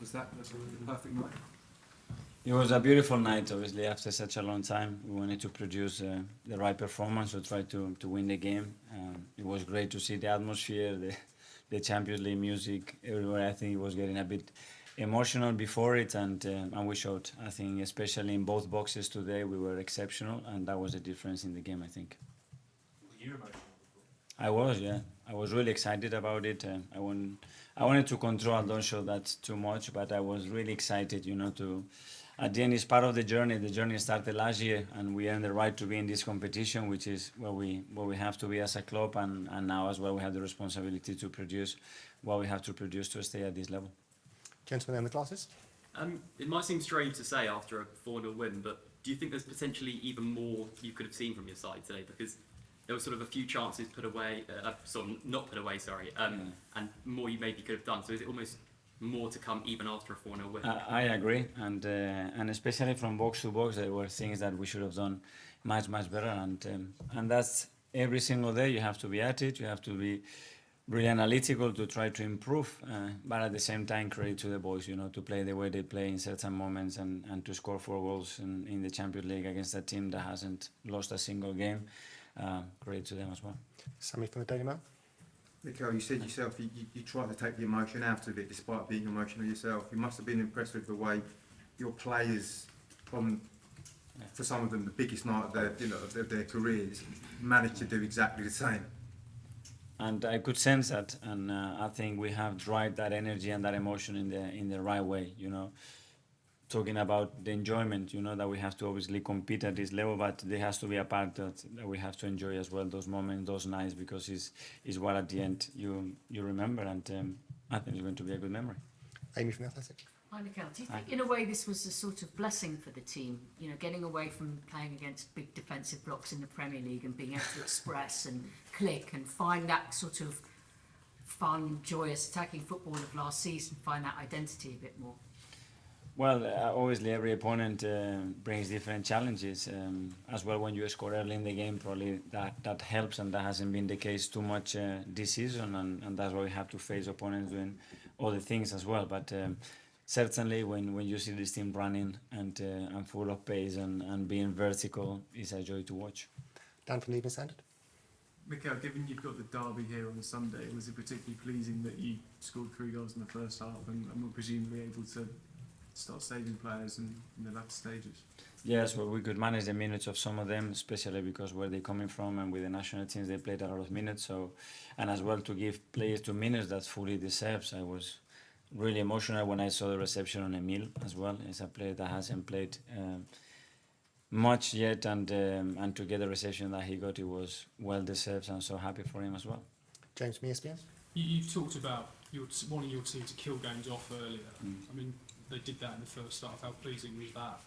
Was that the perfect night? It was a beautiful night, obviously, after such a long time. We wanted to produce the right performance, to try to win the game. It was great to see the atmosphere, the Champions League music everywhere. I think it was getting a bit emotional before it, and we showed. I think, especially in both boxes today, we were exceptional, and that was the difference in the game, I think. Were you emotional? I was, yeah. I was really excited about it. I wanted to control, don't show that too much, but I was really excited, at the end it's part of the journey. The journey started last year, and we earned the right to be in this competition, which is where we have to be as a club, and now as well we have the responsibility to produce what we have to produce to stay at this level. Gentlemen in the classes. It might seem strange to say after a 4-0 win, but do you think there's potentially even more you could have seen from your side today? Because there were sort of a few chances put away, sort of not put away, sorry, and more you maybe could have done. So is it almost more to come even after a 4-0 win? I agree, and especially from box to box, there were things that we should have done much better, and that's every single day. You have to be at it. You have to be really analytical to try to improve, but at the same time, credit to the boys, to play the way they play in certain moments, and to score 4 goals in the Champions League against a team that hasn't lost a single game. Credit to them as well. Sammy from the Daily Mail. Mikel, you said yourself you tried to take the emotion out of it despite being emotional yourself. You must have been impressed with the way your players, for some of them the biggest night of their careers, managed to do exactly the same. And I could sense that, and I think we have dried that energy and that emotion in the right way. Talking about the enjoyment, that we have to obviously compete at this level, but there has to be a part that we have to enjoy as well, those moments, those nights, because it's what at the end you remember, and I think it's going to be a good memory. Amy from the Athletic. Hi, Mikel. Do you think, in a way, this was a sort of blessing for the team? Getting away from playing against big defensive blocks in the Premier League and being able to express and click and find that sort of fun, joyous attacking football of last season, find that identity a bit more? Well, obviously every opponent brings different challenges. As well, when you score early in the game, probably that helps, and that hasn't been the case too much this season, and that's why we have to face opponents doing other things as well. But certainly, when you see this team running and full of pace and being vertical, it's a joy to watch. Dan from the Evening Standard. Mikel, given you've got the derby here on Sunday, was it particularly pleasing that you scored 3 goals in the first half and were presumably able to start saving players in the latter stages? Yes, well, we could manage the minutes of some of them, especially because where they're coming from, and with the national teams they played a lot of minutes. So, and as well to give players 2 minutes that fully deserves. I was really emotional when I saw the reception on Emil as well. It's a player that hasn't played much yet, and to get the reception that he got, it was well deserved, and so happy for him as well. James from ESPN. You talked about wanting your team to kill games off earlier. I mean, they did that in the first half. How pleasing was that?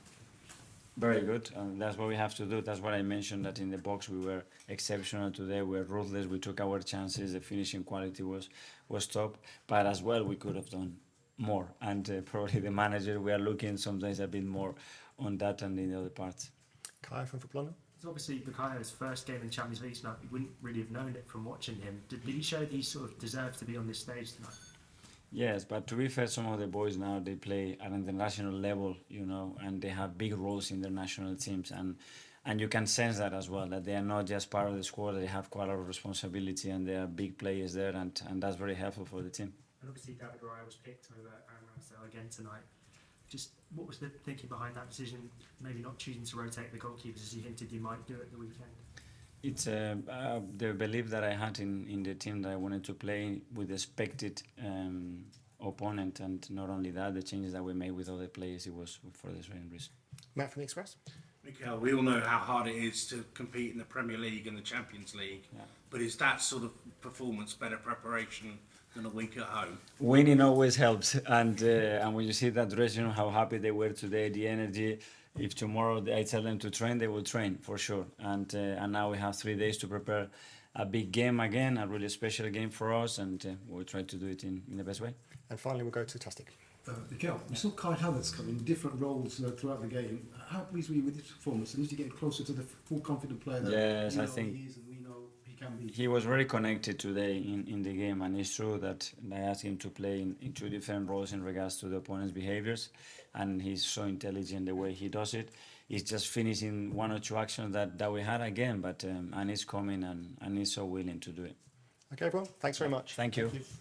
Very good. That's what we have to do. That's what I mentioned, that in the box we were exceptional today. We were ruthless. We took our chances. The finishing quality was top. But as well, we could have done more. And probably the manager, we are looking sometimes a bit more on that and in the other parts. Kaya from Football London. It's obviously Bukayo's first game in the Champions League tonight. You wouldn't really have known it from watching him. Did he show that he sort of deserves to be on this stage tonight? Yes, but to be fair, some of the boys now, they play at an international level, and they have big roles in their national teams, and you can sense that as well, that they are not just part of the squad, they have quite a lot of responsibility, and they are big players there, and that's very helpful for the team. And obviously David Raya was picked over Aaron Ramsdale again tonight. Just what was the thinking behind that decision, maybe not choosing to rotate the goalkeepers as you hinted you might do at the weekend? It's the belief that I had in the team that I wanted to play with the expected opponent, and not only that, the changes that we made with other players, it was for the same reason. Matt from the Express. Mikel, we all know how hard it is to compete in the Premier League and the Champions League, but is that sort of performance better preparation than a week at home? Winning always helps, and when you see that dressing room, how happy they were today, the energy. If tomorrow I tell them to train, they will train for sure. And now we have 3 days to prepare a big game again, a really special game for us, and we'll try to do it in the best way. And finally, we'll go to Tastic. Mikel, you saw Kai Havertz come in different roles throughout the game. How pleased were you with his performance? And is he getting closer to the full confident player that yes, we know I think he is, and we know he can be. He was very connected today in the game, and it's true that I asked him to play in two different roles in regards to the opponent's behaviors, and he's so intelligent the way he does it. He's just finishing one or two actions that we had again, but and he's coming and he's so willing to do it. Okay, everyone. Thanks very much. Thank you. Thank you.